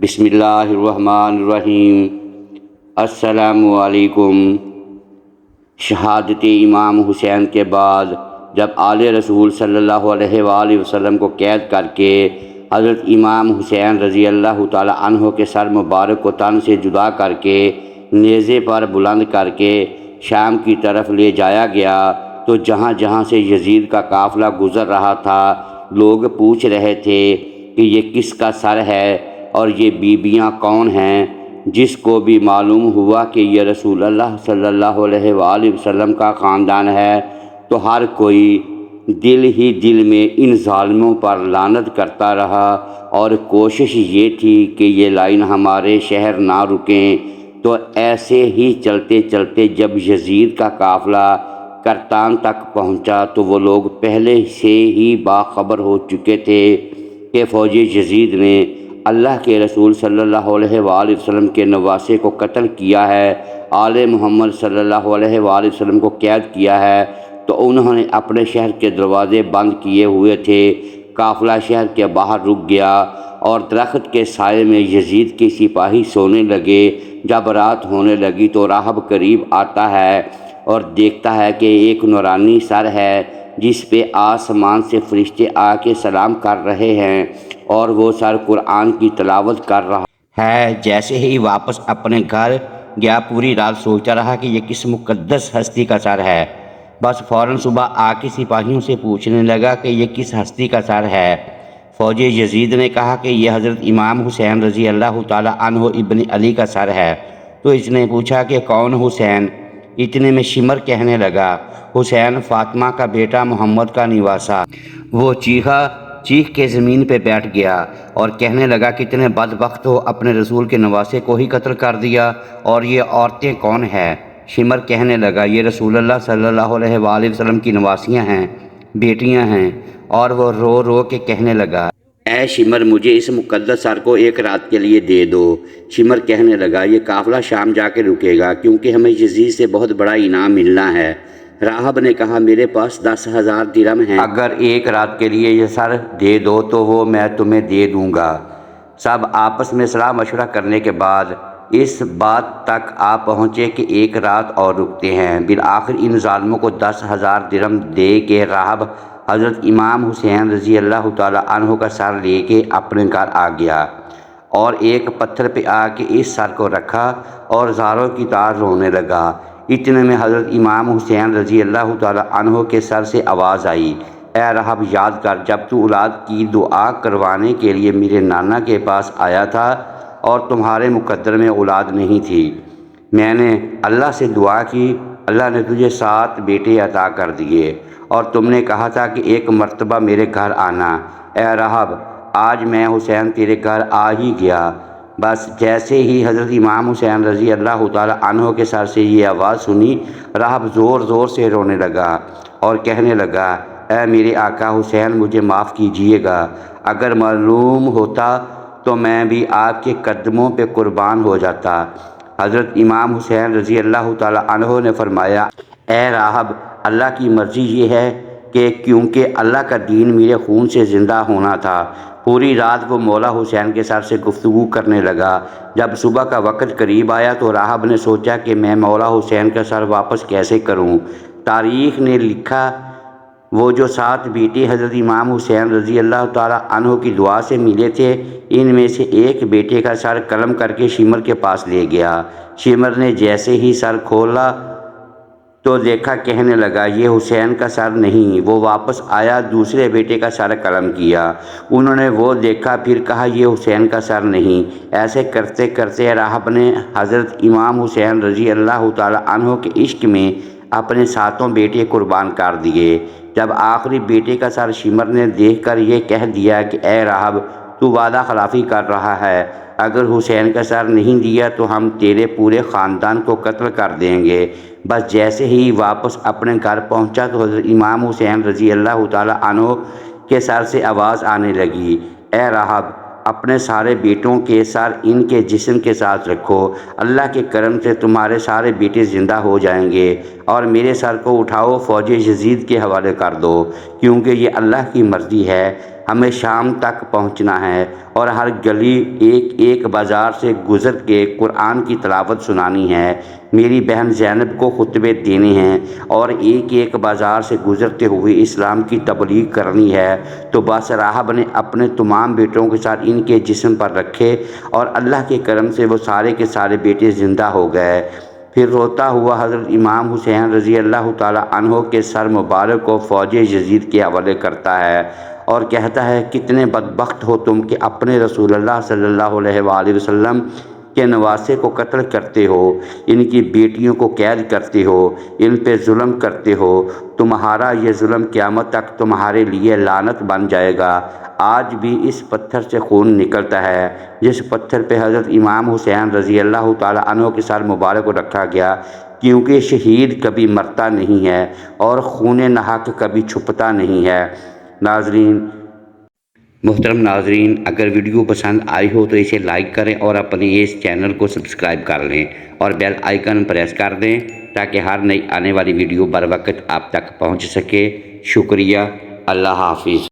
بسم اللہ الرحمن الرحیم۔ السلام علیکم۔ شہادت امام حسین کے بعد جب آل رسول صلی اللہ علیہ وآلہ وسلم کو قید کر کے حضرت امام حسین رضی اللہ تعالی عنہ کے سر مبارک کو تن سے جدا کر کے نیزے پر بلند کر کے شام کی طرف لے جایا گیا تو جہاں جہاں سے یزید کا قافلہ گزر رہا تھا لوگ پوچھ رہے تھے کہ یہ کس کا سر ہے اور یہ بیبیاں کون ہیں۔ جس کو بھی معلوم ہوا کہ یہ رسول اللہ صلی اللہ علیہ وآلہ وسلم کا خاندان ہے تو ہر کوئی دل ہی دل میں ان ظالموں پر لعنت کرتا رہا، اور کوشش یہ تھی کہ یہ لائن ہمارے شہر نہ رکیں۔ تو ایسے ہی چلتے چلتے جب یزید کا قافلہ کرتان تک پہنچا تو وہ لوگ پہلے سے ہی باخبر ہو چکے تھے کہ فوج یزید نے اللہ کے رسول صلی اللہ علیہ وآلہ وسلم کے نواسے کو قتل کیا ہے، آل محمد صلی اللہ علیہ وآلہ وسلم کو قید کیا ہے۔ تو انہوں نے اپنے شہر کے دروازے بند کیے ہوئے تھے۔ قافلہ شہر کے باہر رک گیا اور درخت کے سائے میں یزید کے سپاہی سونے لگے۔ جب رات ہونے لگی تو راہب قریب آتا ہے اور دیکھتا ہے کہ ایک نورانی سر ہے جس پہ آسمان سے فرشتے آ کے سلام کر رہے ہیں، اور وہ سر قرآن کی تلاوت کر رہا ہے۔ جیسے ہی واپس اپنے گھر گیا پوری رات سوچتا رہا کہ یہ کس مقدس ہستی کا سر ہے۔ بس فوراً صبح آ کے سپاہیوں سے پوچھنے لگا کہ یہ کس ہستی کا سر ہے۔ فوج یزید نے کہا کہ یہ حضرت امام حسین رضی اللہ تعالی عنہ ابن علی کا سر ہے۔ تو اس نے پوچھا کہ کون حسین؟ اتنے میں شمر کہنے لگا، حسین فاطمہ کا بیٹا محمد کا نواسہ۔ وہ چیخ کے زمین پہ بیٹھ گیا اور کہنے لگا کتنے بدبخت ہو، اپنے رسول کے نواسے کو ہی قتل کر دیا، اور یہ عورتیں کون ہیں؟ شمر کہنے لگا یہ رسول اللہ صلی اللہ علیہ وآلہ وسلم کی نواسیاں ہیں، بیٹیاں ہیں۔ اور وہ رو رو کے کہنے لگا اے شمر مجھے اس مقدس سر کو ایک رات کے لیے دے دو۔ شمر کہنے لگا یہ قافلہ شام جا کے رکے گا کیونکہ ہمیں یزید سے بہت بڑا انعام ملنا ہے۔ راہب نے کہا میرے پاس 10,000 درہم ہیں، اگر ایک رات کے لیے یہ سر دے دو تو وہ میں تمہیں دے دوں گا۔ سب آپس میں صلاح مشورہ کرنے کے بعد اس بات تک آ پہنچے کہ ایک رات اور رکتے ہیں۔ بالآخر ان ظالموں کو 10,000 درہم دے کے راہب حضرت امام حسین رضی اللہ تعالی عنہ کا سر لے کے اپنے گھر آ گیا اور ایک پتھر پہ آ کے اس سر کو رکھا اور زاروں کی طرح رونے لگا۔ اتنے میں حضرت امام حسین رضی اللہ تعالی عنہ کے سر سے آواز آئی، اے راہب یاد کر جب تو اولاد کی دعا کروانے کے لیے میرے نانا کے پاس آیا تھا اور تمہارے مقدر میں اولاد نہیں تھی، میں نے اللہ سے دعا کی، اللہ نے تجھے 7 بیٹے عطا کر دیے، اور تم نے کہا تھا کہ ایک مرتبہ میرے گھر آنا۔ اے راہب آج میں حسین تیرے گھر آ ہی گیا۔ بس جیسے ہی حضرت امام حسین رضی اللہ تعالی عنہ کے سر سے یہ آواز سنی، راہب زور زور سے رونے لگا اور کہنے لگا اے میرے آقا حسین مجھے معاف کیجیے گا، اگر معلوم ہوتا تو میں بھی آپ کے قدموں پہ قربان ہو جاتا۔ حضرت امام حسین رضی اللہ تعالی عنہ نے فرمایا اے راہب اللہ کی مرضی یہ ہے کہ کیونکہ اللہ کا دین میرے خون سے زندہ ہونا تھا۔ پوری رات وہ مولا حسین کے سر سے گفتگو کرنے لگا۔ جب صبح کا وقت قریب آیا تو راہب نے سوچا کہ میں مولا حسین کا سر واپس کیسے کروں۔ تاریخ نے لکھا وہ جو 7 بیٹے حضرت امام حسین رضی اللہ تعالی عنہ کی دعا سے ملے تھے، ان میں سے ایک بیٹے کا سر قلم کر کے شمر کے پاس لے گیا۔ شمر نے جیسے ہی سر کھولا تو دیکھا، کہنے لگا یہ حسین کا سر نہیں۔ وہ واپس آیا، دوسرے بیٹے کا سر قلم کیا، انہوں نے وہ دیکھا، پھر کہا یہ حسین کا سر نہیں۔ ایسے کرتے کرتے راہب نے حضرت امام حسین رضی اللہ تعالی عنہ کے عشق میں اپنے 7 بیٹے قربان کر دیے۔ جب آخری بیٹے کا سر شمر نے دیکھ کر یہ کہہ دیا کہ اے راہب تو وعدہ خلافی کر رہا ہے، اگر حسین کا سر نہیں دیا تو ہم تیرے پورے خاندان کو قتل کر دیں گے۔ بس جیسے ہی واپس اپنے گھر پہنچا تو حضرت امام حسین رضی اللہ تعالی عنہ کے سر سے آواز آنے لگی، اے راہب اپنے سارے بیٹوں کے سر ان کے جسم کے ساتھ رکھو، اللہ کے کرم سے تمہارے سارے بیٹے زندہ ہو جائیں گے، اور میرے سر کو اٹھاؤ فوج یزید کے حوالے کر دو، کیونکہ یہ اللہ کی مرضی ہے۔ ہمیں شام تک پہنچنا ہے اور ہر گلی ایک ایک بازار سے گزر کے قرآن کی تلاوت سنانی ہے۔ میری بہن زینب کو خطبے دینے ہیں اور ایک ایک بازار سے گزرتے ہوئے اسلام کی تبلیغ کرنی ہے۔ تو باس راہب نے اپنے تمام بیٹوں کے ساتھ ان کے جسم پر رکھے اور اللہ کے کرم سے وہ سارے کے سارے بیٹے زندہ ہو گئے۔ پھر روتا ہوا حضرت امام حسین رضی اللہ تعالی عنہ کے سر مبارک کو فوج یزید کے حوالے کرتا ہے اور کہتا ہے کتنے بدبخت ہو تم کہ اپنے رسول اللہ صلی اللہ علیہ وآلہ وسلم کے نواسے کو قتل کرتے ہو، ان کی بیٹیوں کو قید کرتے ہو، ان پہ ظلم کرتے ہو۔ تمہارا یہ ظلم قیامت تک تمہارے لیے لعنت بن جائے گا۔ آج بھی اس پتھر سے خون نکلتا ہے جس پتھر پہ حضرت امام حسین رضی اللہ تعالی عنہ کے سر مبارک کو رکھا گیا، کیونکہ شہید کبھی مرتا نہیں ہے اور خون ناحق کبھی چھپتا نہیں ہے۔ محترم ناظرین، اگر ویڈیو پسند آئی ہو تو اسے لائک کریں اور اپنے اس چینل کو سبسکرائب کر لیں اور بیل آئیکن پریس کر دیں تاکہ ہر نئی آنے والی ویڈیو بر وقت آپ تک پہنچ سکے۔ شکریہ۔ اللہ حافظ۔